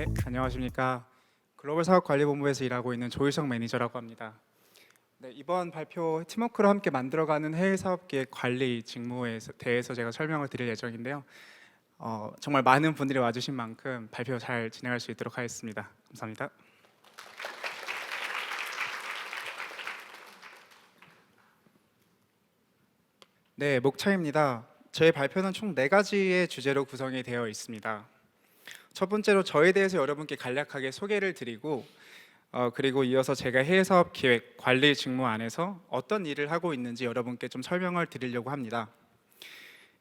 네, 안녕하십니까. 글로벌 사업관리본부에서 일하고 있는 조희성 매니저라고 합니다. 네, 이번 발표 팀워크로 함께 만들어가는 해외 사업기획 관리 직무에 대해서 제가 설명을 드릴 예정인데요. 정말 많은 분들이 와주신 만큼 발표 잘 진행할 수 있도록 하겠습니다. 감사합니다. 네, 목차입니다. 저희 발표는 총 4가지의 주제로 구성이 되어 있습니다. 첫 번째로 저에 대해서 여러분께 간략하게 소개를 드리고 그리고 이어서 제가 해외 사업 기획 관리 직무 안에서 어떤 일을 하고 있는지 여러분께 좀 설명을 드리려고 합니다.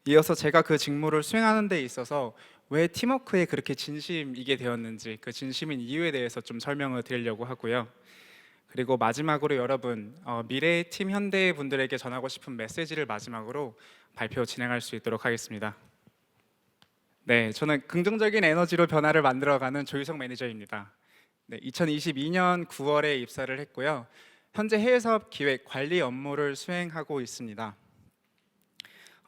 이어서 제가 그 직무를 수행하는 데 있어서 왜 팀워크에 그렇게 진심이게 되었는지, 그 진심인 이유에 대해서 좀 설명을 드리려고 하고요. 그리고 마지막으로 여러분, 미래의 팀 현대 분들에게 전하고 싶은 메시지를 마지막으로 발표 진행할 수 있도록 하겠습니다. 네, 저는 긍정적인 에너지로 변화를 만들어가는 조희성 매니저입니다. 네, 2022년 9월에 입사를 했고요. 현재 해외 사업 기획 관리 업무를 수행하고 있습니다.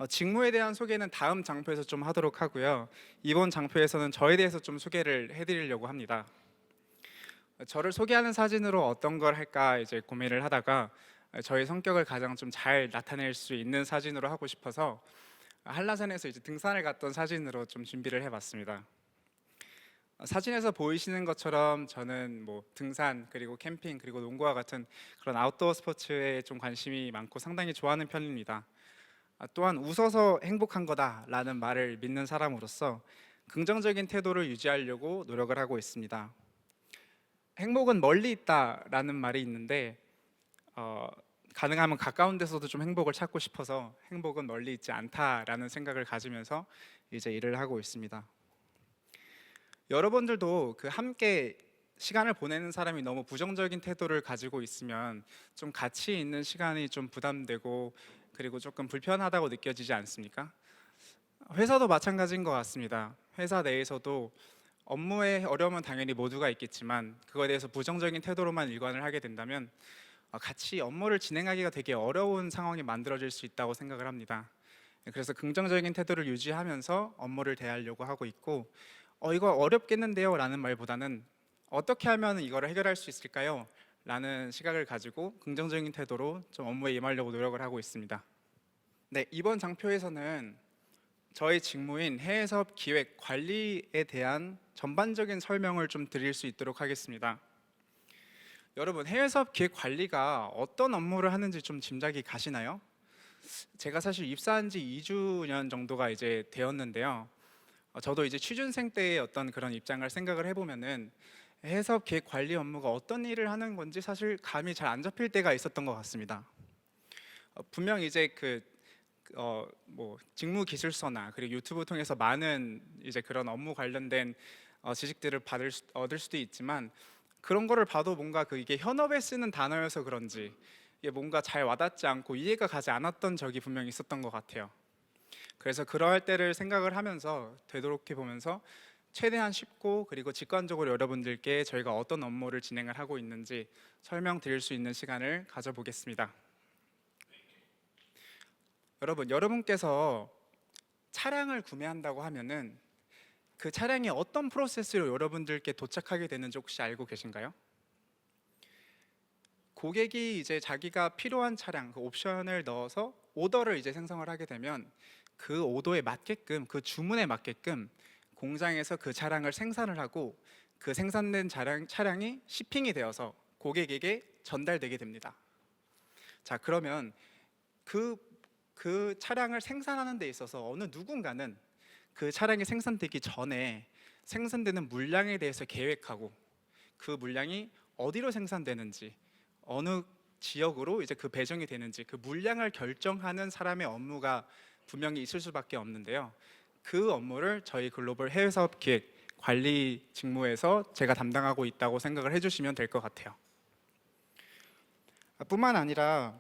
직무에 대한 소개는 다음 장표에서 좀 하도록 하고요. 이번 장표에서는 저에 대해서 좀 소개를 해드리려고 합니다. 저를 소개하는 사진으로 어떤 걸 할까 이제 고민을 하다가 저의 성격을 가장 좀 잘 나타낼 수 있는 사진으로 하고 싶어서 한라산에서 이제 등산을 갔던 사진으로 좀 준비를 해봤습니다. 사진에서 보이시는 것처럼 저는 뭐 등산 그리고 캠핑 그리고 농구와 같은 그런 아웃도어 스포츠에 좀 관심이 많고 상당히 좋아하는 편입니다. 또한 웃어서 행복한 거다라는 말을 믿는 사람으로서 긍정적인 태도를 유지하려고 노력을 하고 있습니다. 행복은 멀리 있다라는 말이 있는데 가능하면 가까운 데서도 좀 행복을 찾고 싶어서 행복은 멀리 있지 않다라는 생각을 가지면서 이제 일을 하고 있습니다. 여러분들도 그 함께 시간을 보내는 사람이 너무 부정적인 태도를 가지고 있으면 좀 가치 있는 시간이 좀 부담되고 그리고 조금 불편하다고 느껴지지 않습니까? 회사도 마찬가지인 것 같습니다. 회사 내에서도 업무에 어려움은 당연히 모두가 있겠지만 그거에 대해서 부정적인 태도로만 일관을 하게 된다면 같이 업무를 진행하기가 되게 어려운 상황이 만들어질 수 있다고 생각을 합니다. 그래서 긍정적인 태도를 유지하면서 업무를 대하려고 하고 있고 이거 어렵겠는데요 라는 말보다는 어떻게 하면 이거를 해결할 수 있을까요? 라는 시각을 가지고 긍정적인 태도로 좀 업무에 임하려고 노력을 하고 있습니다. 네, 이번 장표에서는 저의 직무인 해외 사업 기획 관리에 대한 전반적인 설명을 좀 드릴 수 있도록 하겠습니다. 여러분, 해외 사업 기획 관리가 어떤 업무를 하는지 좀 짐작이 가시나요? 제가 사실 입사한 지 2주년 정도가 이제 되었는데요. 저도 이제 취준생 때의 어떤 그런 입장을 생각을 해보면은 해외 사업 기획 관리 업무가 어떤 일을 하는 건지 사실 감이 잘 안 잡힐 때가 있었던 것 같습니다. 분명 이제 뭐 직무 기술서나 그리고 유튜브 통해서 많은 이제 그런 업무 관련된 지식들을 얻을 수도 있지만 그런 거를 봐도 뭔가 이게 현업에 쓰는 단어여서 그런지 이게 뭔가 잘 와닿지 않고 이해가 가지 않았던 적이 분명히 있었던 것 같아요. 그래서 그러할 때를 생각을 하면서 되도록해 보면서 최대한 쉽고 그리고 직관적으로 여러분들께 저희가 어떤 업무를 진행을 하고 있는지 설명드릴 수 있는 시간을 가져보겠습니다. 여러분께서 차량을 구매한다고 하면은 그 차량이 어떤 프로세스로 여러분들께 도착하게 되는지 혹시 알고 계신가요? 고객이 이제 자기가 필요한 차량, 그 옵션을 넣어서 오더를 이제 생성을 하게 되면 그 오더에 맞게끔, 그 주문에 맞게끔 공장에서 그 차량을 생산을 하고 그 생산된 차량이 shipping이 되어서 고객에게 전달되게 됩니다. 자, 그러면 그 차량을 생산하는 데 있어서 어느 누군가는 그 차량이 생산되기 전에 생산되는 물량에 대해서 계획하고 그 물량이 어디로 생산되는지 어느 지역으로 이제 그 배정이 되는지 그 물량을 결정하는 사람의 업무가 분명히 있을 수밖에 없는데요. 그 업무를 저희 글로벌 해외 사업 기획 관리 직무에서 제가 담당하고 있다고 생각을 해주시면 될 것 같아요. 뿐만 아니라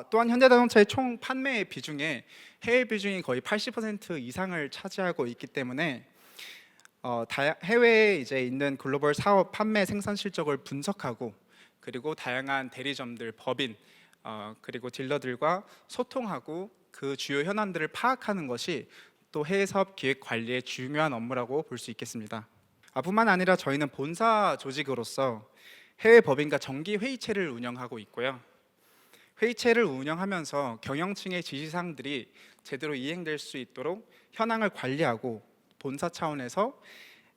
또한 현대자동차의 총 판매 비중에 해외 비중이 거의 80% 이상을 차지하고 있기 때문에 해외에 이제 있는 글로벌 사업 판매 생산 실적을 분석하고 그리고 다양한 대리점들, 법인 그리고 딜러들과 소통하고 그 주요 현안들을 파악하는 것이 또 해외 사업 기획 관리의 중요한 업무라고 볼 수 있겠습니다. 뿐만 아니라 저희는 본사 조직으로서 해외 법인과 정기 회의체를 운영하고 있고요. 회의체를 운영하면서 경영층의 지시사항들이 제대로 이행될 수 있도록 현황을 관리하고 본사 차원에서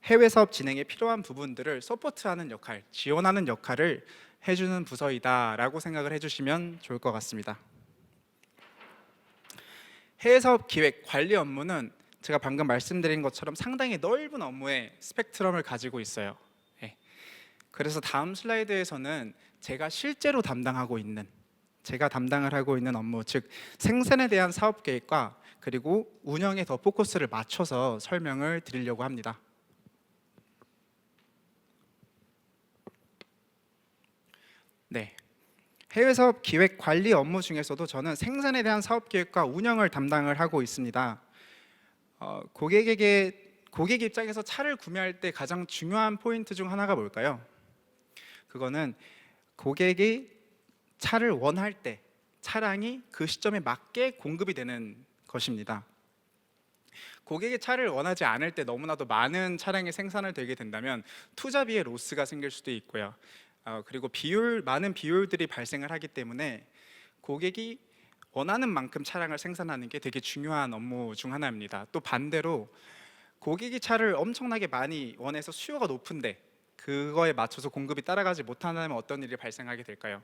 해외 사업 진행에 필요한 부분들을 서포트하는 역할, 지원하는 역할을 해주는 부서이다라고 생각을 해주시면 좋을 것 같습니다. 해외 사업 기획 관리 업무는 제가 방금 말씀드린 것처럼 상당히 넓은 업무의 스펙트럼을 가지고 있어요. 예. 그래서 다음 슬라이드에서는 제가 실제로 제가 담당을 하고 있는 업무, 즉 생산에 대한 사업 계획과 그리고 운영에 더 포커스를 맞춰서 설명을 드리려고 합니다. 네, 해외 사업 기획 관리 업무 중에서도 저는 생산에 대한 사업 계획과 운영을 담당을 하고 있습니다. 고객 입장에서 차를 구매할 때 가장 중요한 포인트 중 하나가 뭘까요? 그거는 고객이 차를 원할 때 차량이 그 시점에 맞게 공급이 되는 것입니다. 고객이 차를 원하지 않을 때 너무나도 많은 차량이 생산을 되게 된다면 투자비에 로스가 생길 수도 있고요. 그리고 많은 비효율들이 발생을 하기 때문에 고객이 원하는 만큼 차량을 생산하는 게 되게 중요한 업무 중 하나입니다. 또 반대로 고객이 차를 엄청나게 많이 원해서 수요가 높은데 그거에 맞춰서 공급이 따라가지 못한다면 어떤 일이 발생하게 될까요?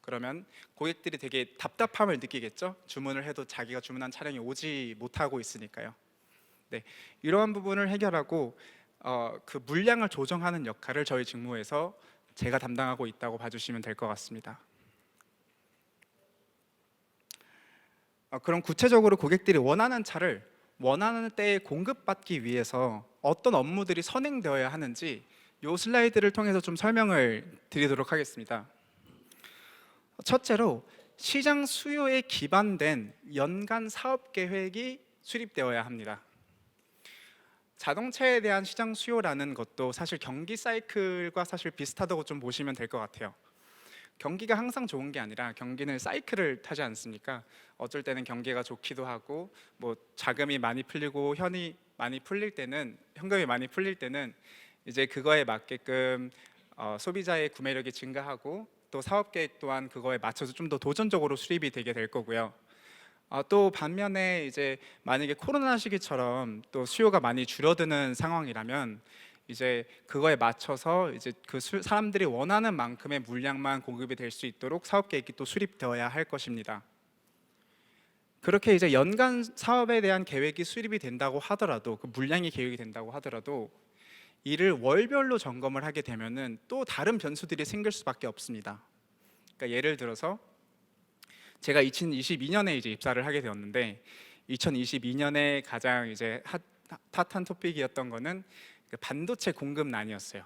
그러면 고객들이 되게 답답함을 느끼겠죠? 주문을 해도 자기가 주문한 차량이 오지 못하고 있으니까요. 네, 이러한 부분을 해결하고 그 물량을 조정하는 역할을 저희 직무에서 제가 담당하고 있다고 봐주시면 될 것 같습니다. 그럼 구체적으로 고객들이 원하는 차를 원하는 때에 공급받기 위해서 어떤 업무들이 선행되어야 하는지 이 슬라이드를 통해서 좀 설명을 드리도록 하겠습니다. 첫째로 시장 수요에 기반된 연간 사업 계획이 수립되어야 합니다. 자동차에 대한 시장 수요라는 것도 사실 경기 사이클과 사실 비슷하다고 좀 보시면 될 것 같아요. 경기가 항상 좋은 게 아니라 경기는 사이클을 타지 않습니까? 어쩔 때는 경기가 좋기도 하고 뭐 자금이 많이 풀리고 현금이 많이 풀릴 때는 이제 그거에 맞게끔 소비자의 구매력이 증가하고 또 사업 계획 또한 그거에 맞춰서 좀 더 도전적으로 수립이 되게 될 거고요. 또 반면에 이제 만약에 코로나 시기처럼 또 수요가 많이 줄어드는 상황이라면 이제 그거에 맞춰서 이제 사람들이 원하는 만큼의 물량만 공급이 될 수 있도록 사업 계획이 또 수립되어야 할 것입니다. 그렇게 이제 연간 사업에 대한 계획이 수립이 된다고 하더라도 그 물량이 계획이 된다고 하더라도 이를 월별로 점검을 하게 되면은 또 다른 변수들이 생길 수밖에 없습니다. 그러니까 예를 들어서 제가 2022년에 이제 입사를 하게 되었는데 2022년에 가장 이제 핫한 토픽이었던 거는 그 반도체 공급난이었어요.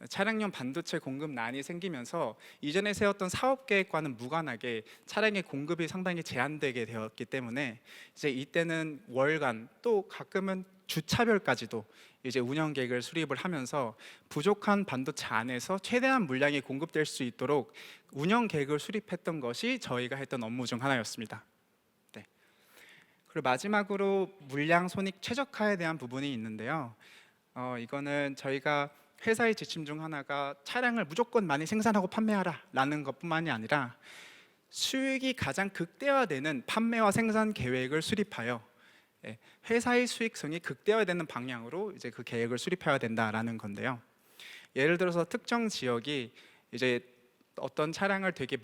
차량용 반도체 공급난이 생기면서 이전에 세웠던 사업 계획과는 무관하게 차량의 공급이 상당히 제한되게 되었기 때문에 이제 이때는 월간 또 가끔은 주차별까지도 이제 운영 계획을 수립을 하면서 부족한 반도체 안에서 최대한 물량이 공급될 수 있도록 운영 계획을 수립했던 것이 저희가 했던 업무 중 하나였습니다. 네. 그리고 마지막으로 물량 손익 최적화에 대한 부분이 있는데요. 이거는 저희가 회사의 지침 중 하나가 차량을 무조건 많이 생산하고 판매하라 라는 것뿐만이 아니라 수익이 가장 극대화되는 판매와 생산 계획을 수립하여 회사의 수익성이 극대화되는 방향으로 이제 그 계획을 수립해야 된다라는 건데요. 예를 들어서 특정 지역이 이제 어떤 차량을 되게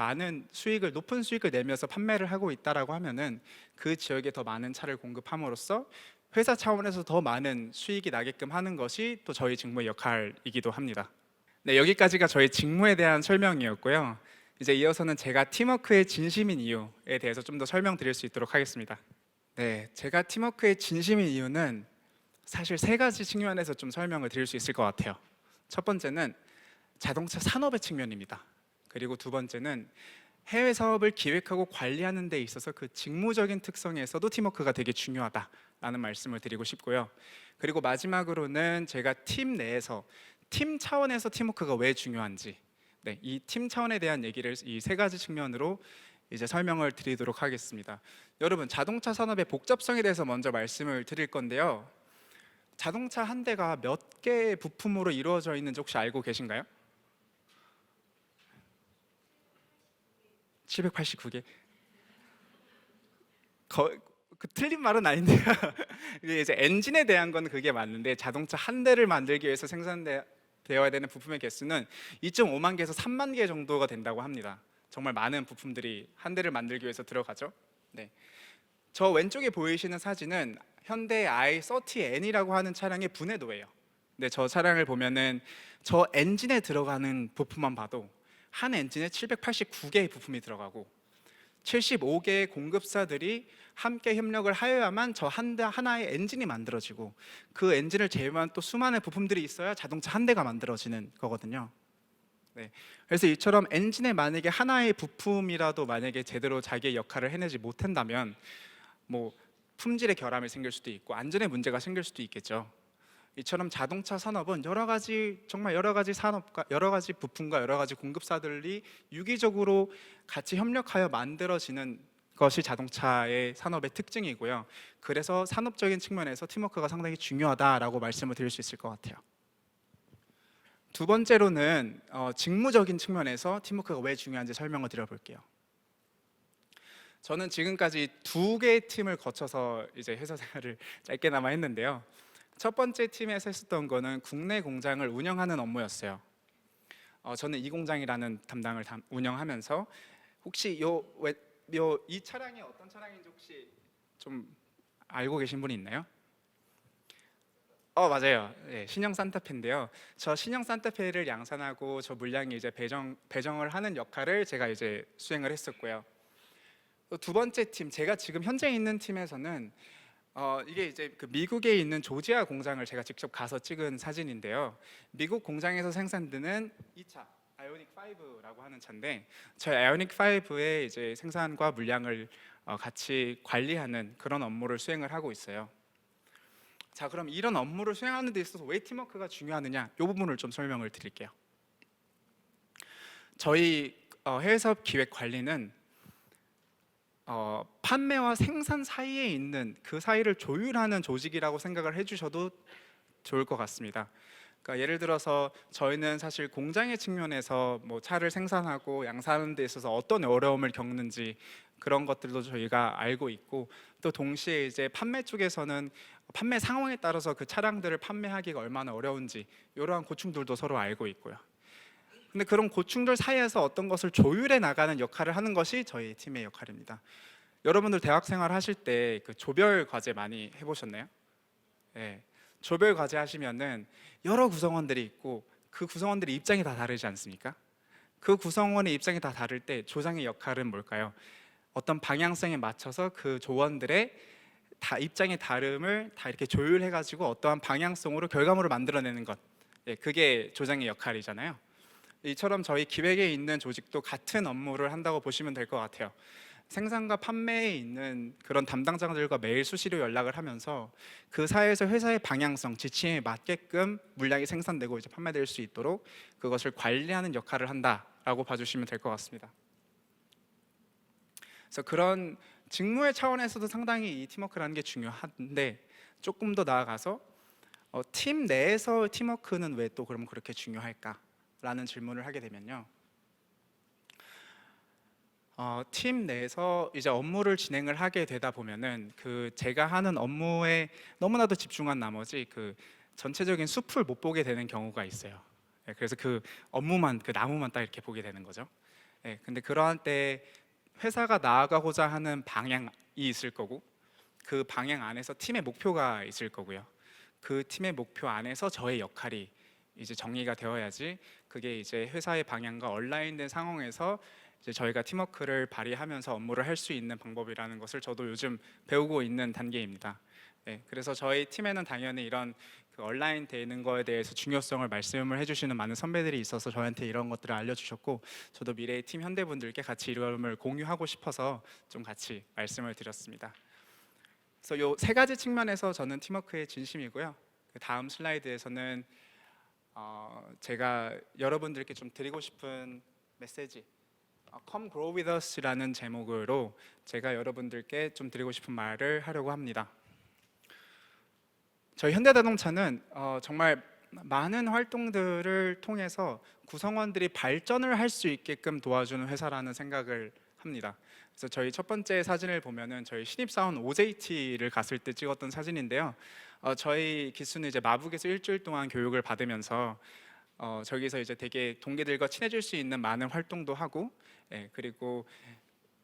높은 수익을 내면서 판매를 하고 있다라고 하면은 그 지역에 더 많은 차를 공급함으로써 회사 차원에서 더 많은 수익이 나게끔 하는 것이 또 저희 직무의 역할이기도 합니다. 네, 여기까지가 저희 직무에 대한 설명이었고요. 이제 이어서는 제가 팀워크의 진심인 이유에 대해서 좀 더 설명드릴 수 있도록 하겠습니다. 네, 제가 팀워크의 진심인 이유는 사실 세 가지 측면에서 좀 설명을 드릴 수 있을 것 같아요. 첫 번째는 자동차 산업의 측면입니다. 그리고 두 번째는 해외 사업을 기획하고 관리하는 데 있어서 그 직무적인 특성에서도 팀워크가 되게 중요하다라는 말씀을 드리고 싶고요. 그리고 마지막으로는 제가 팀 내에서 팀 차원에서 팀워크가 왜 중요한지, 이 팀 차원에 대한 얘기를 이 세 가지 측면으로 이제 설명을 드리도록 하겠습니다. 여러분, 자동차 산업의 복잡성에 대해서 먼저 말씀을 드릴 건데요. 자동차 한 대가 몇 개의 부품으로 이루어져 있는지 혹시 알고 계신가요? 789개. 틀린 말은 아닌데요. 이게 이제 엔진에 대한 건 그게 맞는데 자동차 한 대를 만들기 위해서 생산되어야 되는 부품의 개수는 2.5만 개에서 3만 개 정도가 된다고 합니다. 정말 많은 부품들이 한 대를 만들기 위해서 들어가죠. 네. 저 왼쪽에 보이시는 사진은 현대 i30N이라고 하는 차량의 분해도예요. 근데 저 차량을 보면은 저 엔진에 들어가는 부품만 봐도 한 엔진에 789개의 부품이 들어가고 75개의 공급사들이 함께 협력을 하여야만 저 하나의 엔진이 만들어지고 그 엔진을 제외한 또 수많은 부품들이 있어야 자동차 한 대가 만들어지는 거거든요. 네. 그래서 이처럼 엔진에 만약에 하나의 부품이라도 만약에 제대로 자기의 역할을 해내지 못한다면 뭐 품질의 결함이 생길 수도 있고 안전에 문제가 생길 수도 있겠죠. 이처럼 자동차 산업은 정말 여러 가지 산업과 여러 가지 부품과 여러 가지 공급사들이 유기적으로 같이 협력하여 만들어지는 것이 자동차의 산업의 특징이고요. 그래서 산업적인 측면에서 팀워크가 상당히 중요하다라고 말씀을 드릴 수 있을 것 같아요. 두 번째로는 직무적인 측면에서 팀워크가 왜 중요한지 설명을 드려볼게요. 저는 지금까지 두 개의 팀을 거쳐서 이제 회사 생활을 짧게나마 했는데요. 첫 번째 팀에서 했었던 거는 국내 공장을 운영하는 업무였어요. 저는 이 공장이라는 담당을 운영하면서 혹시 이 차량이 어떤 차량인지 혹시 좀 알고 계신 분이 있나요? 맞아요. 네, 신형 산타페인데요. 저 신형 산타페를 양산하고 저 물량이 이제 배정을 하는 역할을 제가 이제 수행을 했었고요. 또 두 번째 팀, 제가 지금 현재 있는 팀에서는 이게 이제 그 미국에 있는 조지아 공장을 제가 직접 가서 찍은 사진인데요. 미국 공장에서 생산되는 이 차, 아이오닉 5라고 하는 차인데, 저희 아이오닉 5의 이제 생산과 물량을 같이 관리하는 그런 업무를 수행을 하고 있어요. 자, 그럼 이런 업무를 수행하는 데 있어서 왜 팀워크가 중요하느냐? 이 부분을 좀 설명을 드릴게요. 저희 해외사업 기획 관리는 판매와 생산 사이에 있는 그 사이를 조율하는 조직이라고 생각을 해주셔도 좋을 것 같습니다. 그러니까 예를 들어서 저희는 사실 공장의 측면에서 뭐 차를 생산하고 양산하는 데 있어서 어떤 어려움을 겪는지 그런 것들도 저희가 알고 있고, 또 동시에 이제 판매 쪽에서는 판매 상황에 따라서 그 차량들을 판매하기가 얼마나 어려운지 이러한 고충들도 서로 알고 있고요. 근데 그런 고충들 사이에서 어떤 것을 조율해 나가는 역할을 하는 것이 저희 팀의 역할입니다. 여러분들 대학 생활 하실 때 그 조별 과제 많이 해보셨나요? 네. 조별 과제 하시면은 여러 구성원들이 있고 그 구성원들의 입장이 다 다르지 않습니까? 그 구성원의 입장이 다 다를 때 조장의 역할은 뭘까요? 어떤 방향성에 맞춰서 그 조원들의 다 입장의 다름을 다 이렇게 조율해 가지고 어떠한 방향성으로 결과물을 만들어내는 것, 그게 조장의 역할이잖아요. 이처럼 저희 기획에 있는 조직도 같은 업무를 한다고 보시면 될 것 같아요. 생산과 판매에 있는 그런 담당자들과 매일 수시로 연락을 하면서 그 사이에서 회사의 방향성, 지침에 맞게끔 물량이 생산되고 이제 판매될 수 있도록 그것을 관리하는 역할을 한다라고 봐주시면 될 것 같습니다. 그래서 그런 직무의 차원에서도 상당히 이 팀워크라는 게 중요한데, 조금 더 나아가서 팀 내에서 팀워크는 왜 또 그럼 그렇게 중요할까? 라는 질문을 하게 되면요, 팀 내에서 이제 업무를 진행을 하게 되다 보면은 그 제가 하는 업무에 너무나도 집중한 나머지 그 전체적인 숲을 못 보게 되는 경우가 있어요. 그래서 그 업무만, 그 나무만 딱 이렇게 보게 되는 거죠. 근데 그러한 때 회사가 나아가고자 하는 방향이 있을 거고, 그 방향 안에서 팀의 목표가 있을 거고요. 그 팀의 목표 안에서 저의 역할이 이제 정의가 되어야지 그게 이제 회사의 방향과 얼라인된 상황에서 이제 저희가 팀워크를 발휘하면서 업무를 할 수 있는 방법이라는 것을 저도 요즘 배우고 있는 단계입니다. 그래서 저희 팀에는 당연히 이런 그 얼라인 되는 거에 대해서 중요성을 말씀을 해주시는 많은 선배들이 있어서 저한테 이런 것들을 알려주셨고, 저도 미래의 팀 현대분들께 같이 이름을 공유하고 싶어서 좀 같이 말씀을 드렸습니다. 그래서 요 세 가지 측면에서 저는 팀워크의 진심이고요. 그 다음 슬라이드에서는 제가 여러분들께 좀 드리고 싶은 메시지, Come Grow With Us라는 제목으로 제가 여러분들께 좀 드리고 싶은 말을 하려고 합니다. 저희 현대자동차는 정말 많은 활동들을 통해서 구성원들이 발전을 할 수 있게끔 도와주는 회사라는 생각을 합니다. 그래서 저희 첫 번째 사진을 보면은 저희 신입사원 OJT를 갔을 때 찍었던 사진인데요. 저희 기수는 이제 마북에서 일주일 동안 교육을 받으면서 저기서 이제 되게 동기들과 친해질 수 있는 많은 활동도 하고, 그리고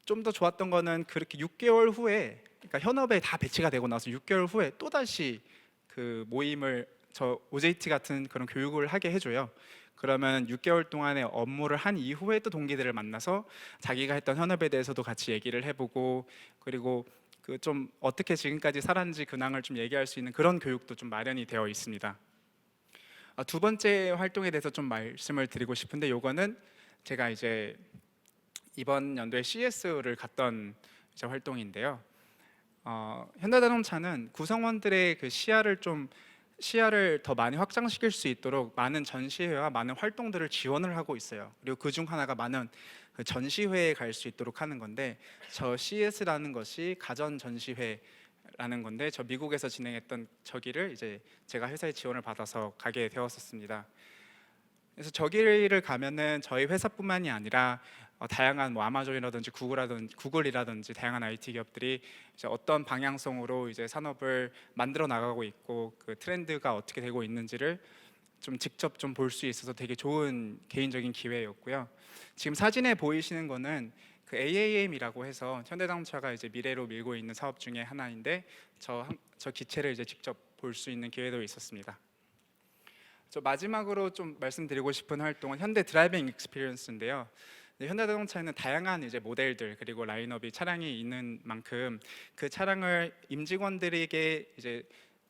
좀 더 좋았던 거는 그렇게 6개월 후에, 그러니까 현업에 다 배치가 되고 나서 6개월 후에 또 다시 그 모임을 저 OJT 같은 그런 교육을 하게 해줘요. 그러면 6개월 동안의 업무를 한 이후에 또 동기들을 만나서 자기가 했던 현업에 대해서도 같이 얘기를 해보고, 그리고 그 좀 어떻게 지금까지 살았는지 근황을 좀 얘기할 수 있는 그런 교육도 좀 마련이 되어 있습니다. 두 번째 활동에 대해서 좀 말씀을 드리고 싶은데, 요거는 제가 이제 이번 연도에 CS를 갔던 이제 활동인데요. 현대자동차는 구성원들의 그 시야를 더 많이 확장시킬 수 있도록 많은 전시회와 많은 활동들을 지원을 하고 있어요. 그리고 그중 하나가 많은 그 전시회에 갈 수 있도록 하는 건데, 저 CS라는 것이 가전 전시회라는 건데, 저 미국에서 진행했던 저기를 이제 제가 회사에 지원을 받아서 가게 되었었습니다. 그래서 저기를 가면은 저희 회사뿐만이 아니라 다양한 뭐 아마존이라든지 구글이라든지 다양한 IT 기업들이 이제 어떤 방향성으로 이제 산업을 만들어 나가고 있고 그 트렌드가 어떻게 되고 있는지를 좀 직접 좀 볼 수 있어서 되게 좋은 개인적인 기회였고요. 지금 사진에 보이시는 거는 그 AAM이라고 해서 현대자동차가 이제 미래로 밀고 있는 사업 중에 하나인데, 저 기체를 이제 직접 볼 수 있는 기회도 있었습니다. 저 마지막으로 좀 말씀드리고 싶은 활동은 현대 드라이빙 익스피리언스인데요. 현대자동차에는 다양한 이제 모델들 그리고 라인업이 차량이 있는 만큼 그 차량을 임직원들에게 이제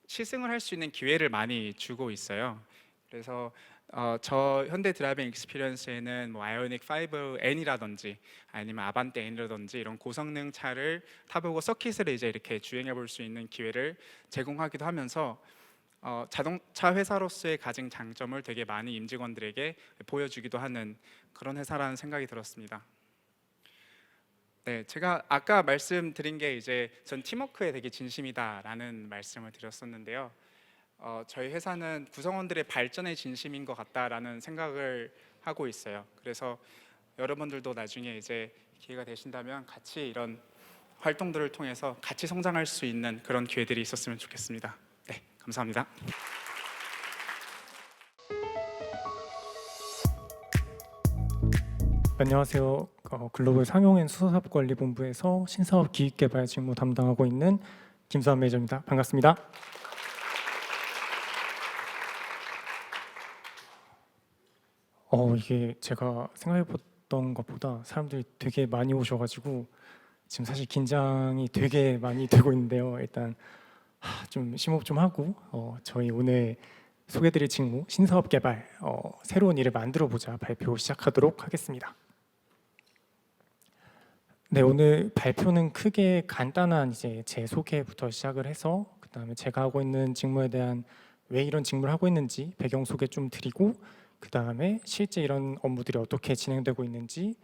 시승을 할 수 있는 기회를 많이 주고 있어요. 그래서 저 현대 드라이빙 익스피리언스에는 뭐 아이오닉 5N이라든지 아니면 아반떼 N이라든지 이런 고성능 차를 타보고 서킷을 이제 이렇게 주행해 볼 수 있는 기회를 제공하기도 하면서 자동차 회사로서의 가진 장점을 되게 많이 임직원들에게 보여주기도 하는 그런 회사라는 생각이 들었습니다. 네, 제가 아까 말씀드린 게 이제 전 팀워크에 되게 진심이다라는 말씀을 드렸었는데요. 저희 회사는 구성원들의 발전에 진심인 것 같다라는 생각을 하고 있어요. 그래서 여러분들도 나중에 이제 기회가 되신다면 같이 이런 활동들을 통해서 같이 성장할 수 있는 그런 기회들이 있었으면 좋겠습니다. 네, 감사합니다. 안녕하세요. 글로벌 상용앤 수소사업관리본부에서 신사업 기획개발 직무 담당하고 있는 김수환 매니저입니다. 반갑습니다. 이게 제가 생각해봤던 것보다 사람들이 되게 많이 오셔가지고 지금 사실 긴장이 되게 많이 되고 있는데요. 일단 좀 심호흡 좀 하고 저희 오늘 소개드릴 직무 신사업 개발 새로운 일을 만들어보자 발표 시작하도록 하겠습니다. 네, 오늘 발표는 크게 간단한 이제 제 소개부터 시작을 해서 그다음에 제가 하고 있는 직무에 대한 왜 이런 직무를 하고 있는지 배경 소개 좀 드리고 그다음에 실제 이런 업무들이 어떻게 진행되고 있는지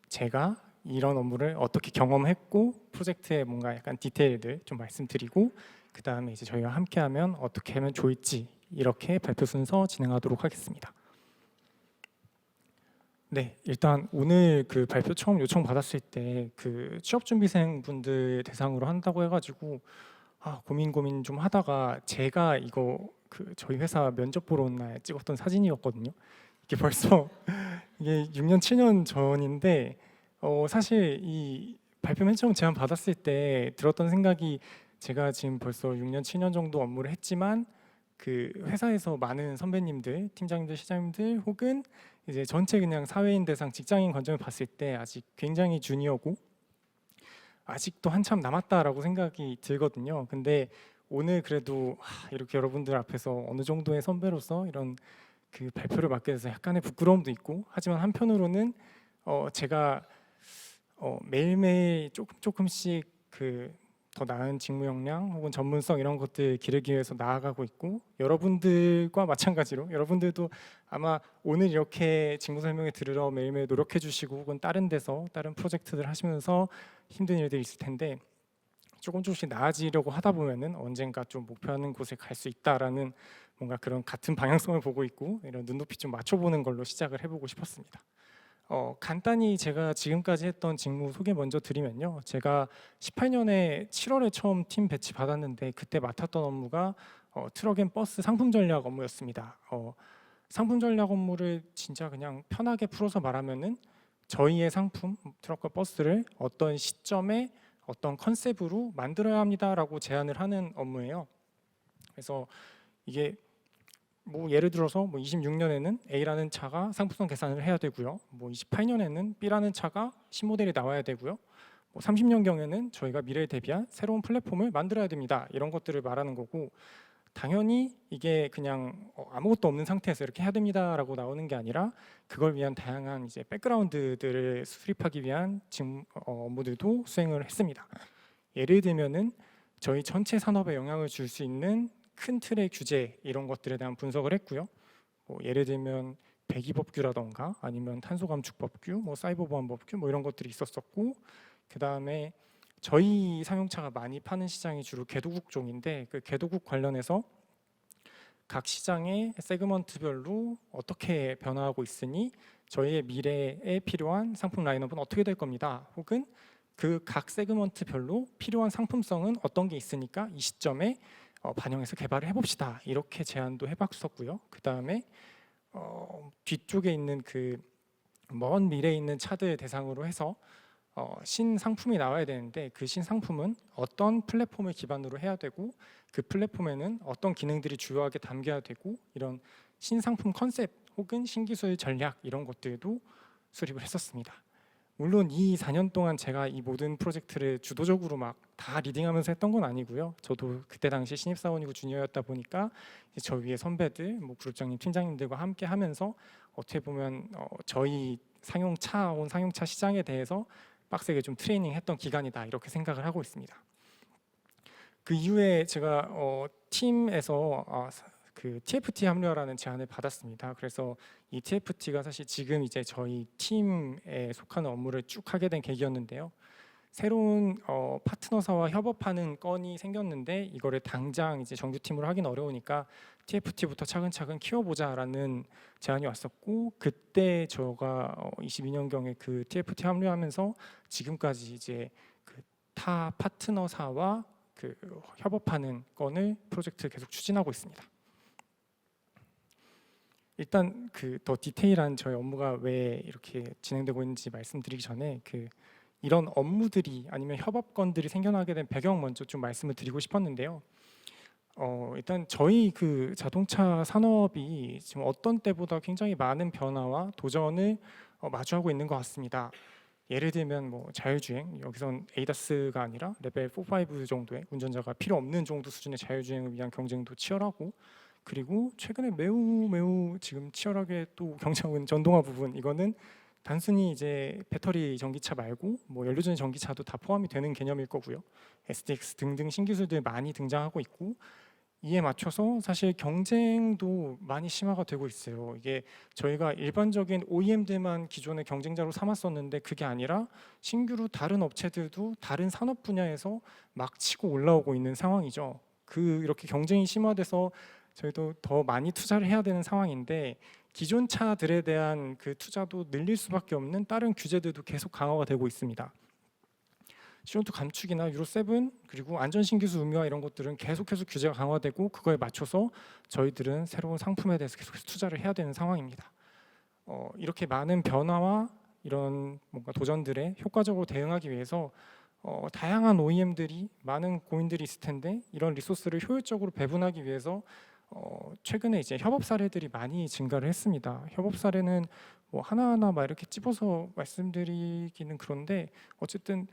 제가 이런 업무를 어떻게 경험했고 프로젝트의 뭔가 약간 디테일들 좀 말씀드리고 그다음에 이제 저희와 함께하면 어떻게 하면 좋을지 이렇게 발표 순서 진행하도록 하겠습니다. 네, 일단 오늘 그 발표 처음 요청 받았을 때 그 취업 준비생 분들 대상으로 한다고 해가지고 고민 좀 하다가 제가 이거 그 저희 회사 면접 보러 온 날 찍었던 사진이었거든요. 이게 벌써 이게 6년 7년 전인데 사실 이 발표 맨 처음 제안 받았을 때 들었던 생각이 제가 지금 벌써 6년 7년 정도 업무를 했지만 그 회사에서 많은 선배님들, 팀장님들, 시장님들 혹은 이제 전체 그냥 사회인 대상 직장인 관점을 봤을 때 아직 굉장히 주니어고 아직도 한참 남았다라고 생각이 들거든요. 근데 오늘 그래도 이렇게 여러분들 앞에서 어느 정도의 선배로서 이런 그 발표를 맡게 돼서 약간의 부끄러움도 있고 하지만 한편으로는 제가 매일매일 조금씩 그 더 나은 직무 역량 혹은 전문성 이런 것들 기르기 위해서 나아가고 있고, 여러분들과 마찬가지로 여러분들도 아마 오늘 이렇게 직무 설명회 들으러 매일매일 노력해 주시고 혹은 다른 데서 다른 프로젝트들 하시면서 힘든 일들이 있을 텐데, 조금씩 나아지려고 하다 보면은 언젠가 좀 목표하는 곳에 갈 수 있다라는 뭔가 그런 같은 방향성을 보고 있고, 이런 눈높이 좀 맞춰보는 걸로 시작을 해보고 싶었습니다. 간단히 제가 지금까지 했던 직무 소개 먼저 드리면요, 제가 18년에 7월에 처음 팀 배치 받았는데 그때 맡았던 업무가 트럭앤버스 상품 전략 업무였습니다. 상품 전략 업무를 진짜 그냥 편하게 풀어서 말하면은 저희의 상품 트럭과 버스를 어떤 시점에 어떤 컨셉으로 만들어야 합니다라고 제안을 하는 업무예요. 그래서 이게 뭐 예를 들어서 뭐 26년에는 A라는 차가 상품성 계산을 해야 되고요. 뭐 28년에는 B라는 차가 신모델이 나와야 되고요. 뭐 30년경에는 저희가 미래에 대비한 새로운 플랫폼을 만들어야 됩니다. 이런 것들을 말하는 거고, 당연히 이게 그냥 아무것도 없는 상태에서 이렇게 해야 됩니다라고 나오는 게 아니라 그걸 위한 다양한 이제 백그라운드들을 수립하기 위한 업무들도 수행을 했습니다. 예를 들면은 저희 전체 산업에 영향을 줄 수 있는 큰 틀의 규제 이런 것들에 대한 분석을 했고요. 뭐 예를 들면 배기법규라던가 아니면 탄소감축법규, 뭐 사이버보안법규 뭐 이런 것들이 있었었고, 그 다음에 저희 상용차가 많이 파는 시장이 주로 개도국 종인데 그 개도국 관련해서 각 시장의 세그먼트별로 어떻게 변화하고 있으니 저희의 미래에 필요한 상품 라인업은 어떻게 될 겁니다. 혹은 그 각 세그먼트별로 필요한 상품성은 어떤 게 있으니까 이 시점에 반영해서 개발을 해봅시다. 이렇게 제안도 해봤었고요. 그 다음에 뒤쪽에 있는 그 먼 미래에 있는 차들 대상으로 해서 신상품이 나와야 되는데 그 신상품은 어떤 플랫폼을 기반으로 해야 되고 그 플랫폼에는 어떤 기능들이 주요하게 담겨야 되고, 이런 신상품 컨셉 혹은 신기술 전략 이런 것들도 수립을 했었습니다. 물론 이 4년 동안 제가 이 모든 프로젝트를 주도적으로 막 다 리딩하면서 했던 건 아니고요. 저도 그때 당시 신입사원이고 주니어였다 보니까 이제 저 위에 선배들, 뭐 그룹장님, 팀장님들과 함께 하면서 어떻게 보면 저희 상용차 혹은 상용차 시장에 대해서 빡세게 좀 트레이닝했던 기간이다 이렇게 생각을 하고 있습니다. 그 이후에 제가 팀에서 그 TFT 합류하라는 제안을 받았습니다. 그래서 이 TFT가 사실 지금 이제 저희 팀에 속하는 업무를 쭉 하게 된 계기였는데요. 새로운 파트너사와 협업하는 건이 생겼는데 이거를 당장 이제 정규팀으로 하긴 어려우니까 TFT부터 차근차근 키워보자라는 제안이 왔었고, 그때 저가 22년경에 그 TFT 합류하면서 지금까지 이제 그 타 파트너사와 그 협업하는 건을 프로젝트 계속 추진하고 있습니다. 일단 그 더 디테일한 저희 업무가 왜 이렇게 진행되고 있는지 말씀드리기 전에 이런 업무들이 아니면 협업건들이 생겨나게 된 배경 먼저 좀 말씀을 드리고 싶었는데요. 일단 저희 그 자동차 산업이 지금 어떤 때보다 굉장히 많은 변화와 도전을 마주하고 있는 것 같습니다. 예를 들면 뭐 자율주행, 여기선 ADAS가 아니라 레벨 4, 5 정도의 운전자가 필요 없는 정도 수준의 자율주행을 위한 경쟁도 치열하고, 그리고 최근에 매우 지금 치열하게 또 경쟁하고 있는 전동화 부분, 이거는 단순히 이제 배터리 전기차 말고 뭐 연료전지 전기차도 다 포함이 되는 개념일 거고요. SDX 등등 신기술들 많이 등장하고 있고, 이에 맞춰서 사실 경쟁도 많이 심화가 되고 있어요. 이게 저희가 일반적인 OEM들만 기존의 경쟁자로 삼았었는데 그게 아니라 신규로 다른 업체들도 다른 산업 분야에서 막 치고 올라오고 있는 상황이죠. 이렇게 경쟁이 심화돼서 저희도 더 많이 투자를 해야 되는 상황인데, 기존 차들에 대한 그 투자도 늘릴 수밖에 없는 다른 규제들도 계속 강화가 되고 있습니다. CO2 감축이나 유로 7 그리고 안전신기술 의무화 이런 것들은 계속해서 규제가 강화되고 그거에 맞춰서 저희들은 새로운 상품에 대해서 계속해서 투자를 해야 되는 상황입니다. 이렇게 많은 변화와 이런 뭔가 도전들에 효과적으로 대응하기 위해서 다양한 OEM들이 많은 고민들이 있을 텐데, 이런 리소스를 효율적으로 배분하기 위해서 최근에 이제 협업 사례들이 많이 증가를 했습니다. 협업 사례는 뭐 하나하나 막 이렇게 찝어서 말씀드리기는 그런데, 어쨌든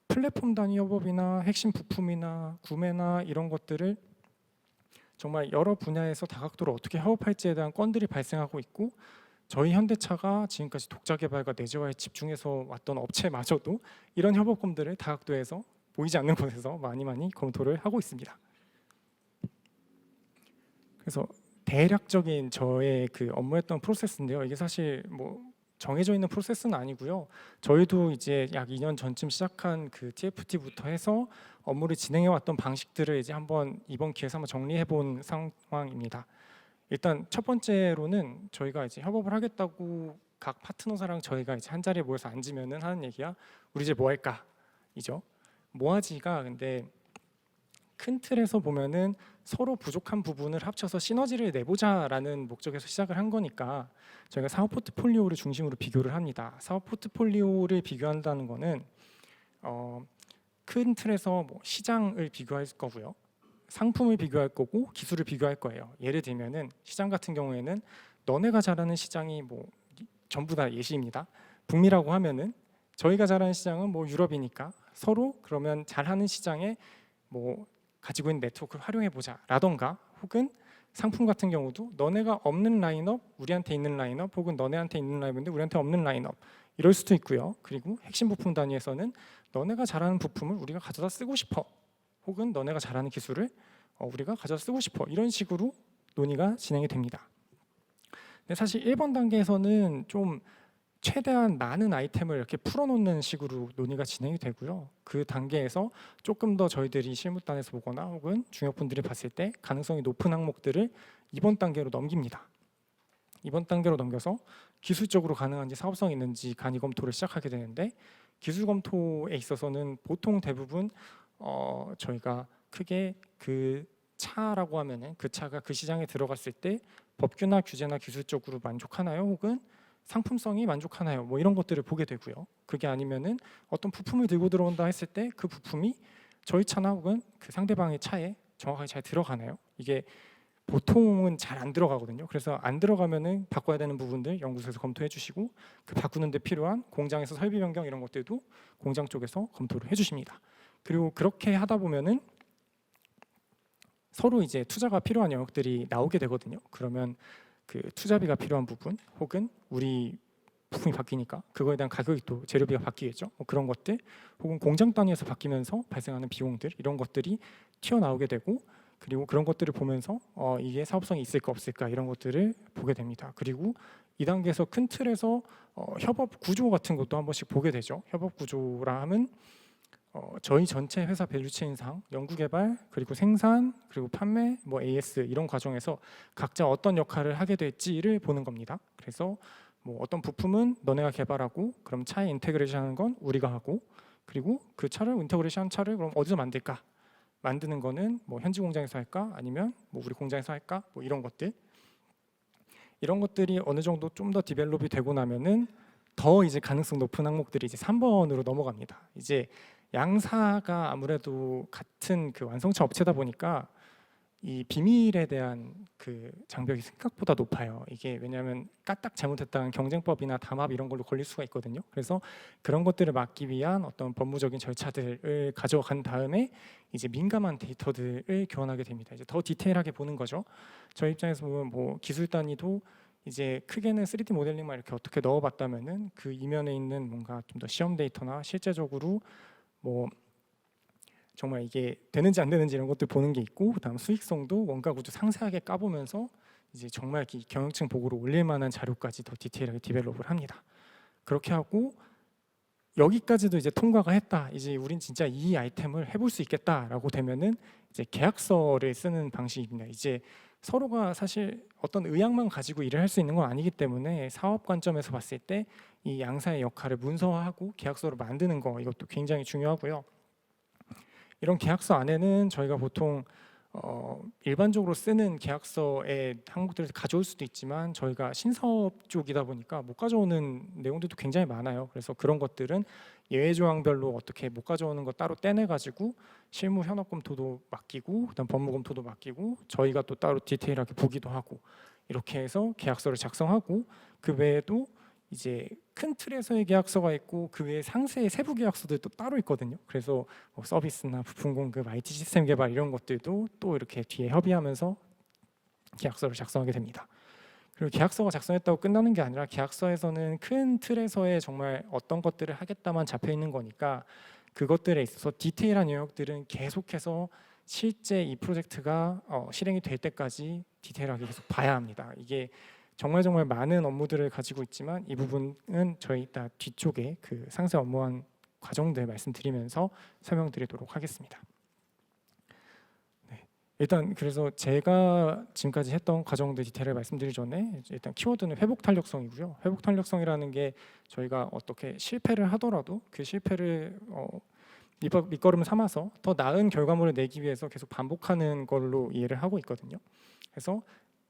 플랫폼 단위 협업이나 핵심 부품이나 구매나 이런 것들을 정말 여러 분야에서 다각도로 어떻게 협업할지에 대한 건들이 발생하고 있고, 저희 현대차가 지금까지 독자 개발과 내재화에 집중해서 왔던 업체마저도 이런 협업건들을 다각도에서 보이지 않는 곳에서 많이 검토를 하고 있습니다. 그래서 대략적인 저의 그 업무했던 프로세스인데요. 이게 사실 뭐 정해져 있는 프로세스는 아니고요. 저희도 이제 약 2년 전쯤 시작한 그 TFT부터 해서 업무를 진행해 왔던 방식들을 이제 한번 이번 기회에서 한번 정리해 본 상황입니다. 일단 첫 번째로는 저희가 이제 협업을 하겠다고 각 파트너사랑 저희가 이제 한 자리에 모여서 앉으면은 하는 얘기가 우리 이제 뭐 할까? 이죠. 뭐 하지가 근데 큰 틀에서 보면은 서로 부족한 부분을 합쳐서 시너지를 내보자라는 목적에서 시작을 한 거니까 저희가 사업 포트폴리오를 중심으로 비교를 합니다. 사업 포트폴리오를 비교한다는 거는 큰 틀에서 뭐 시장을 비교할 거고요. 상품을 비교할 거고 기술을 비교할 거예요. 예를 들면은 시장 같은 경우에는 너네가 잘하는 시장이 뭐 전부 다 예시입니다. 북미라고 하면은 저희가 잘하는 시장은 뭐 유럽이니까 서로 그러면 잘하는 시장에 뭐 가지고 있는 네트워크를 활용해 보자라던가 혹은 상품 같은 경우도 너네가 없는 라인업 우리한테 있는 라인업 혹은 너네한테 있는 라인업인데 우리한테 없는 라인업 이럴 수도 있고요. 그리고 핵심 부품 단위에서는 너네가 잘하는 부품을 우리가 가져다 쓰고 싶어 혹은 너네가 잘하는 기술을 우리가 가져다 쓰고 싶어 이런 식으로 논의가 진행이 됩니다. 근데 사실 1번 단계에서는 좀 최대한 많은 아이템을 이렇게 풀어놓는 식으로 논의가 진행이 되고요. 그 단계에서 조금 더 저희들이 실무단에서 보거나 혹은 중역분들이 봤을 때 가능성이 높은 항목들을 이번 단계로 넘깁니다. 이번 단계로 넘겨서 기술적으로 가능한지 사업성이 있는지 간이 검토를 시작하게 되는데 기술 검토에 있어서는 보통 대부분 저희가 크게 그 차라고 하면은 그 차가 그 시장에 들어갔을 때 법규나 규제나 기술적으로 만족하나요? 혹은 상품성이 만족하나요? 뭐 이런 것들을 보게 되고요. 그게 아니면은 어떤 부품을 들고 들어온다 했을 때 그 부품이 저희 차나 혹은 그 상대방의 차에 정확하게 잘 들어가나요? 이게 보통은 잘 안 들어가거든요. 그래서 안 들어가면은 바꿔야 되는 부분들 연구소에서 검토해 주시고 그 바꾸는 데 필요한 공장에서 설비 변경 이런 것들도 공장 쪽에서 검토를 해 주십니다. 그리고 그렇게 하다 보면은 서로 이제 투자가 필요한 영역들이 나오게 되거든요. 그러면 그 투자비가 필요한 부분 혹은 우리 부품이 바뀌니까 그거에 대한 가격이 또 재료비가 바뀌겠죠. 뭐 그런 것들 혹은 공장 단위에서 바뀌면서 발생하는 비용들 이런 것들이 튀어나오게 되고 그리고 그런 것들을 보면서 이게 사업성이 있을까 없을까 이런 것들을 보게 됩니다. 그리고 2단계에서 큰 틀에서 협업 구조 같은 것도 한 번씩 보게 되죠. 협업 구조라 하면 저희 전체 회사 밸류체인상 연구개발 그리고 생산 그리고 판매 뭐 AS 이런 과정에서 각자 어떤 역할을 하게 될지를 보는 겁니다. 그래서 뭐 어떤 부품은 너네가 개발하고 그럼 차에 인테그레이션 하는 건 우리가 하고 그리고 그 차를 인테그레이션 한 차를 그럼 어디서 만들까? 만드는 거는 뭐 현지 공장에서 할까? 아니면 뭐 우리 공장에서 할까? 뭐 이런 것들 이런 것들이 어느 정도 좀 더 디벨롭이 되고 나면은 더 이제 가능성 높은 항목들이 이제 3번으로 넘어갑니다. 이제 양사가 아무래도 같은 그 완성차 업체다 보니까 이 비밀에 대한 그 장벽이 생각보다 높아요. 이게 왜냐하면 까딱 잘못했다간 경쟁법이나 담합 이런 걸로 걸릴 수가 있거든요. 그래서 그런 것들을 막기 위한 어떤 법무적인 절차들을 가져간 다음에 이제 민감한 데이터들을 교환하게 됩니다. 이제 더 디테일하게 보는 거죠. 저희 입장에서 보면 뭐 기술 단위도 이제 크게는 3D 모델링만 이렇게 어떻게 넣어봤다면은 그 이면에 있는 뭔가 좀 더 시험 데이터나 실제적으로 뭐 정말 이게 되는지 안 되는지 이런 것들 보는 게 있고 그다음 수익성도 원가 구조 상세하게 까보면서 이제 정말 이 경영층 보고로 올릴 만한 자료까지 더 디테일하게 디벨롭을 합니다. 그렇게 하고 여기까지도 이제 통과가 했다. 이제 우린 진짜 이 아이템을 해볼 수 있겠다라고 되면은 이제 계약서를 쓰는 방식입니다. 이제 서로가 사실 어떤 의향만 가지고 일을 할 수 있는 건 아니기 때문에 사업 관점에서 봤을 때 이 양사의 역할을 문서화하고 계약서를 만드는 거 이것도 굉장히 중요하고요. 이런 계약서 안에는 저희가 보통 일반적으로 쓰는 계약서의 항목들을 가져올 수도 있지만 저희가 신사업 쪽이다 보니까 못 가져오는 내용들도 굉장히 많아요. 그래서 그런 것들은 예외 조항별로 어떻게 못 가져오는 거 따로 떼내 가지고 실무 현업 검토도 맡기고 그다음 법무 검토도 맡기고 저희가 또 따로 디테일하게 보기도 하고 이렇게 해서 계약서를 작성하고 그 외에도 이제 큰 틀에서의 계약서가 있고 그 외에 상세의 세부 계약서들도 따로 있거든요. 그래서 뭐 서비스나 부품 공급, IT 시스템 개발 이런 것들도 또 이렇게 뒤에 협의하면서 계약서를 작성하게 됩니다. 그리고 계약서가 작성했다고 끝나는 게 아니라 계약서에서는 큰 틀에서의 정말 어떤 것들을 하겠다만 잡혀 있는 거니까 그것들에 있어서 디테일한 영역들은 계속해서 실제 이 프로젝트가 실행이 될 때까지 디테일하게 계속 봐야 합니다. 이게 정말 많은 업무들을 가지고 있지만 이 부분은 저희 이따 뒤쪽에 그 상세 업무한 과정들 말씀드리면서 설명드리도록 하겠습니다. 네. 일단 그래서 제가 지금까지 했던 과정들 디테일을 말씀드리기 전에 일단 키워드는 회복 탄력성이고요. 회복 탄력성이라는 게 저희가 어떻게 실패를 하더라도 그 실패를 밑거름 삼아서 더 나은 결과물을 내기 위해서 계속 반복하는 걸로 이해를 하고 있거든요. 그래서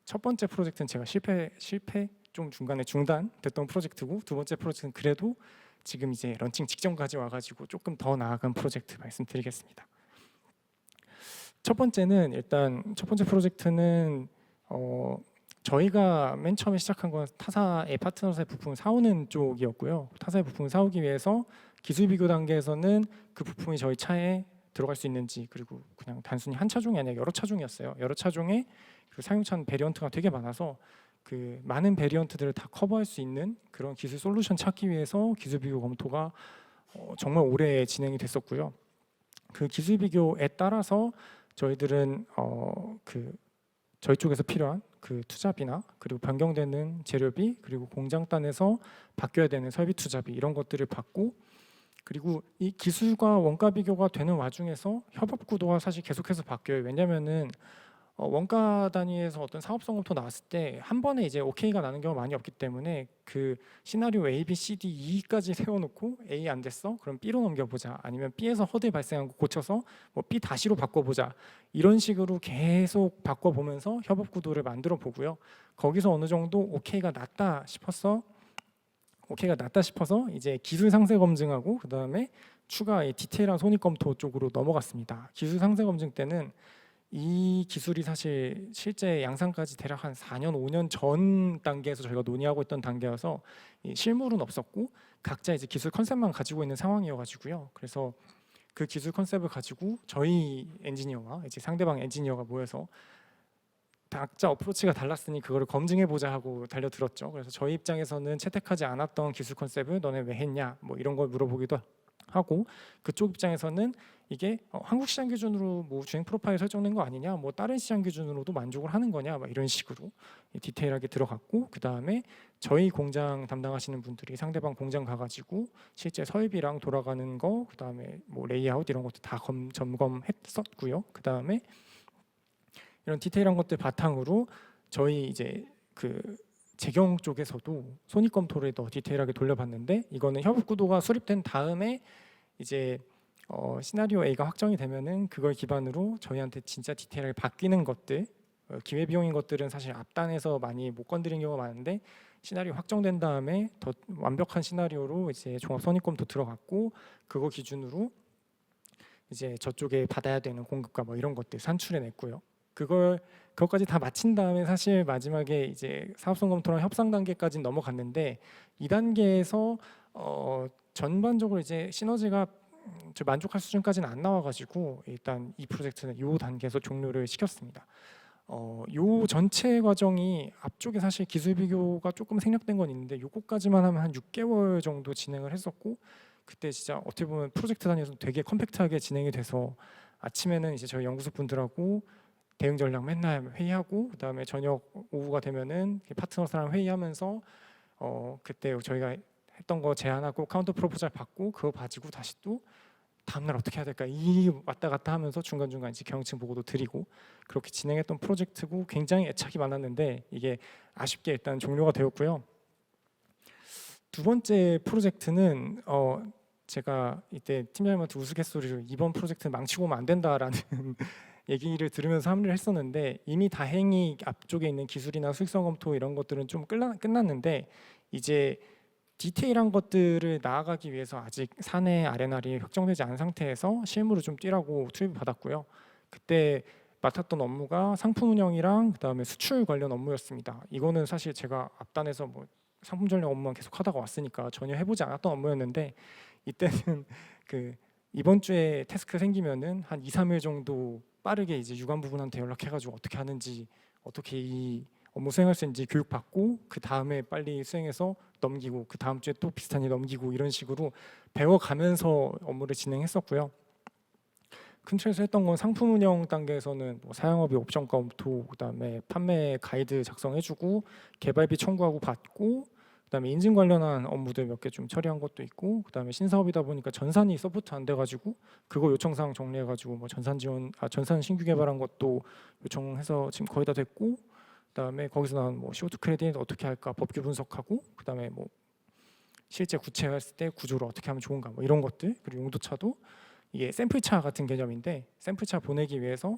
첫 번째 프로젝트는 제가 실패 좀 중간에 중단됐던 프로젝트고, 두 번째 프로젝트는 그래도 지금 이제 런칭 직전까지 와가지고 조금 더 나아간 프로젝트 말씀드리겠습니다. 첫 번째 프로젝트는 저희가 맨 처음에 시작한 건 타사의 파트너사의 부품을 사오는 쪽이었고요. 타사의 부품을 사오기 위해서 기술 비교 단계에서는 그 부품이 저희 차에 들어갈 수 있는지, 그리고 그냥 단순히 한 차종이 아니라 여러 차종이었어요. 여러 차종에 그 사용차 베리언트가 되게 많아서 그 많은 베리언트들을 다 커버할 수 있는 그런 기술 솔루션 찾기 위해서 기술 비교 검토가 정말 오래 진행이 됐었고요. 그 기술 비교에 따라서 저희들은 저희 쪽에서 필요한 그 투자비나 그리고 변경되는 재료비, 그리고 공장단에서 바뀌어야 되는 설비 투자비, 이런 것들을 받고, 그리고 이 기술과 원가 비교가 되는 와중에서 협업 구도가 사실 계속해서 바뀌어요. 왜냐면은 원가 단위에서 어떤 사업성 검토 나왔을 때 한 번에 이제 OK가 나는 경우가 많이 없기 때문에 그 시나리오 A, B, C, D, E까지 세워놓고 A 안 됐어? 그럼 B로 넘겨보자. 아니면 B에서 허들 발생한 거 고쳐서 뭐 B 다시로 바꿔보자. 이런 식으로 계속 바꿔보면서 협업 구도를 만들어 보고요. 거기서 어느 정도 OK가 났다 싶어서 이제 기술 상세 검증하고 그 다음에 추가 디테일한 손익 검토 쪽으로 넘어갔습니다. 기술 상세 검증 때는 이 기술이 사실 실제 양산까지 대략 한 4년, 5년 전 단계에서 저희가 논의하고 있던 단계여서 실물은 없었고 각자 이제 기술 컨셉만 가지고 있는 상황이어가지고요. 그래서 그 기술 컨셉을 가지고 저희 엔지니어와 이제 상대방 엔지니어가 모여서 각자 어프로치가 달랐으니 그거를 검증해 보자 하고 달려들었죠. 그래서 저희 입장에서는 채택하지 않았던 기술 컨셉을 너네 왜 했냐, 뭐 이런 걸 물어보기도 하고, 그쪽 입장에서는 이게 한국 시장 기준으로 뭐 주행 프로파일 설정된 거 아니냐, 뭐 다른 시장 기준으로도 만족을 하는 거냐, 막 이런 식으로 디테일하게 들어갔고, 그 다음에 저희 공장 담당하시는 분들이 상대방 공장 가가지고 실제 설비랑 돌아가는 거, 그 다음에 뭐 레이아웃 이런 것도 다 점검했었고요. 그 다음에 이런 디테일한 것들 바탕으로 저희 이제 그 재경 쪽에서도 손익 검토를 더 디테일하게 돌려봤는데, 이거는 협업 구도가 수립된 다음에 이제 시나리오 A가 확정이 되면은 그걸 기반으로 저희한테 진짜 디테일하게 바뀌는 것들, 기회 비용인 것들은 사실 앞단에서 많이 못 건드린 경우가 많은데, 시나리오 확정된 다음에 더 완벽한 시나리오로 이제 종합 손익 검토 들어갔고, 그거 기준으로 이제 저쪽에 받아야 되는 공급과 뭐 이런 것들 산출해냈고요. 그것까지 다 마친 다음에 사실 마지막에 이제 사업성 검토랑 협상 단계까지 넘어갔는데, 이 단계에서 전반적으로 이제 시너지가 만족할 수준까지는 안 나와가지고 일단 이 프로젝트는 이 단계에서 종료를 시켰습니다. 요 전체 과정이 앞쪽에 사실 기술 비교가 조금 생략된 건 있는데 요거까지만 하면 한 6개월 정도 진행을 했었고, 그때 진짜 어떻게 보면 프로젝트 단위에서 되게 컴팩트하게 진행이 돼서 아침에는 이제 저희 연구소 분들하고 대응 전략 맨날 회의하고, 그다음에 저녁 오후가 되면은 파트너사랑 회의하면서 그때 저희가 했던 거 제안하고 카운터 프로포잘 받고 그거 가지고 다시 또 다음날 어떻게 해야 될까 이 왔다 갔다 하면서 중간중간 이제 경영층 보고도 드리고 그렇게 진행했던 프로젝트고, 굉장히 애착이 많았는데 이게 아쉽게 일단 종료가 되었고요. 두 번째 프로젝트는 제가 이때 팀장님한테 우스갯소리로 이번 프로젝트는 망치고 오면 안 된다라는 얘기를 들으면서 합류를 했었는데, 이미 다행히 앞쪽에 있는 기술이나 수익성 검토 이런 것들은 좀 끝났는데 이제 디테일한 것들을 나아가기 위해서 아직 사내 R&R이 확정되지 않은 상태에서 실무를 좀 뛰라고 투입을 받았고요. 그때 맡았던 업무가 상품 운영이랑 그다음에 수출 관련 업무였습니다. 이거는 사실 제가 앞단에서 뭐 상품 전략 업무만 계속 하다가 왔으니까 전혀 해보지 않았던 업무였는데, 이때는 그 이번 주에 태스크 생기면은 한 2, 3일 정도 빠르게 이제 유관 부분한테 연락해가지고 어떻게 하는지, 어떻게 이 업무 수행할 수 있는지 교육받고 그 다음에 빨리 수행해서 넘기고 그 다음 주에 또 비슷한 일 넘기고 이런 식으로 배워가면서 업무를 진행했었고요. 큰 틀에서 했던 건 상품 운영 단계에서는 뭐 사용업의 옵션 검토, 그다음에 판매 가이드 작성해주고 개발비 청구하고 받고, 그다음에 인증 관련한 업무들 몇 개 좀 처리한 것도 있고, 그다음에 신사업이다 보니까 전산이 서포트 안 돼가지고 그거 요청사항 정리해가지고 뭐 전산 지원, 전산 신규 개발한 것도 요청해서 지금 거의 다 됐고, 그다음에 거기서 나온 뭐 CO2 크레딧 어떻게 할까 법규 분석하고, 그다음에 뭐 실제 구체화했을 때 구조를 어떻게 하면 좋은가 뭐 이런 것들, 그리고 용도차도 이게 샘플차 같은 개념인데 샘플차 보내기 위해서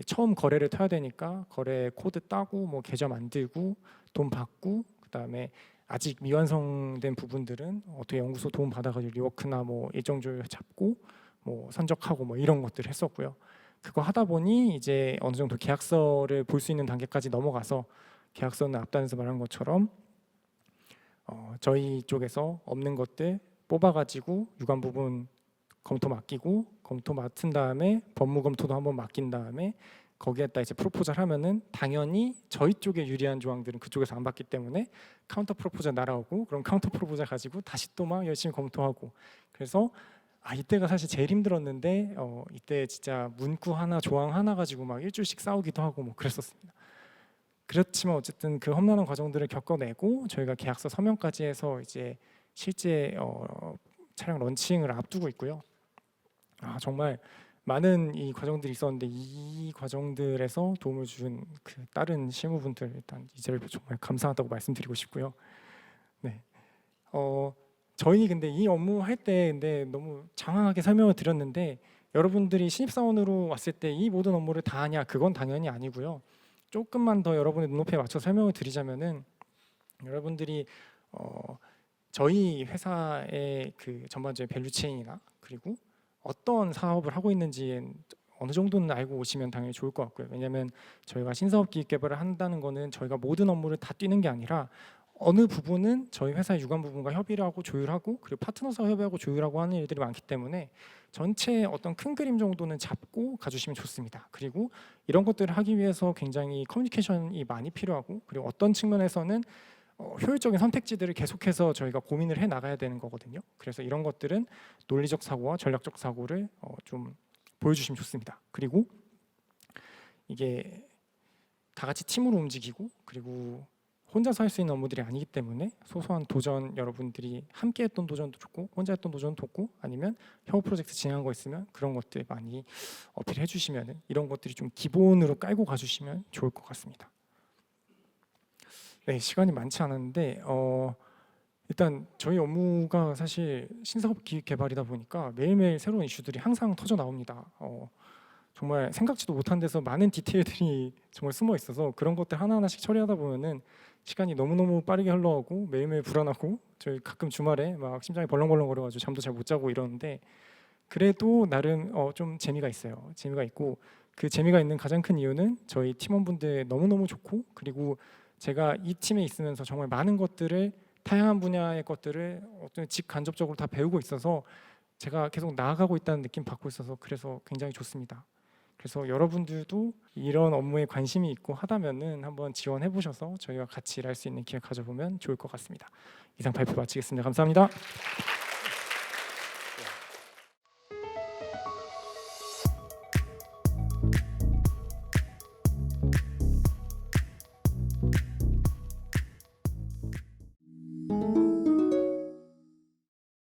처음 거래를 타야 되니까 거래 코드 따고 뭐 계좌 만들고 돈 받고, 그다음에 아직 미완성된 부분들은 어떻게 연구소 도움 받아가지고 리워크나 뭐 일정 조율 잡고 뭐 선적하고 뭐 이런 것들을 했었고요. 그거 하다 보니 이제 어느 정도 계약서를 볼 수 있는 단계까지 넘어가서, 계약서는 앞단에서 말한 것처럼 저희 쪽에서 없는 것들 뽑아가지고 유관 부분 검토 맡기고, 검토 맡은 다음에 법무 검토도 한번 맡긴 다음에 거기에다 이제 프로포절 하면은 당연히 저희 쪽에 유리한 조항들은 그쪽에서 안 받기 때문에 카운터 프로포절 날아오고, 그럼 카운터 프로포절 가지고 다시 또 막 열심히 검토하고. 그래서 이때가 사실 제일 힘들었는데 이때 진짜 문구 하나 조항 하나 가지고 막 일주일씩 싸우기도 하고 뭐 그랬었습니다. 그렇지만 어쨌든 그 험난한 과정들을 겪어내고 저희가 계약서 서명까지 해서 이제 실제 차량 런칭을 앞두고 있고요. 정말 많은 이 과정들이 있었는데 이 과정들에서 도움을 준 그 다른 실무분들 일단 이 자리를 정말 감사하다고 말씀드리고 싶고요. 네. 저희 근데 이 업무 할 때 근데 너무 장황하게 설명을 드렸는데, 여러분들이 신입사원으로 왔을 때 이 모든 업무를 다 하냐, 그건 당연히 아니고요. 조금만 더 여러분의 눈높이에 맞춰 설명을 드리자면은, 여러분들이 저희 회사의 그 전반적인 밸류체인이나 그리고 어떤 사업을 하고 있는지 어느 정도는 알고 오시면 당연히 좋을 것 같고요. 왜냐하면 저희가 신사업 기획 개발을 한다는 거는 저희가 모든 업무를 다 뛰는 게 아니라 어느 부분은 저희 회사의 유관 부분과 협의를 하고 조율하고, 그리고 파트너사와 협의하고 조율하고 하는 일들이 많기 때문에 전체 어떤 큰 그림 정도는 잡고 가주시면 좋습니다. 그리고 이런 것들을 하기 위해서 굉장히 커뮤니케이션이 많이 필요하고, 그리고 어떤 측면에서는 효율적인 선택지들을 계속해서 저희가 고민을 해 나가야 되는 거거든요. 그래서 이런 것들은 논리적 사고와 전략적 사고를 좀 보여주시면 좋습니다. 그리고 이게 다 같이 팀으로 움직이고, 그리고 혼자서 할 수 있는 업무들이 아니기 때문에 소소한 도전, 여러분들이 함께 했던 도전도 좋고 혼자 했던 도전도 좋고, 아니면 협업 프로젝트 진행한 거 있으면 그런 것들 많이 어필해 주시면, 이런 것들이 좀 기본으로 깔고 가주시면 좋을 것 같습니다. 네, 시간이 많지 않았는데 일단 저희 업무가 사실 신사업 기획 개발이다 보니까 매일매일 새로운 이슈들이 항상 터져 나옵니다. 정말 생각지도 못한 데서 많은 디테일들이 정말 숨어 있어서 그런 것들 하나하나씩 처리하다 보면은 시간이 너무너무 빠르게 흘러가고 매일매일 불안하고, 저희 가끔 주말에 막 심장이 벌렁벌렁 거려가지고 잠도 잘 못 자고 이러는데, 그래도 나름 좀 재미가 있어요. 재미가 있고, 그 재미가 있는 가장 큰 이유는 저희 팀원분들 너무너무 좋고, 그리고 제가 이 팀에 있으면서 정말 많은 것들을, 다양한 분야의 것들을 어떤 직간접적으로 다 배우고 있어서 제가 계속 나아가고 있다는 느낌 받고 있어서, 그래서 굉장히 좋습니다. 그래서 여러분들도 이런 업무에 관심이 있고 하다면은 한번 지원해 보셔서 저희와 같이 일할 수 있는 기회 가져보면 좋을 것 같습니다. 이상 발표 마치겠습니다. 감사합니다.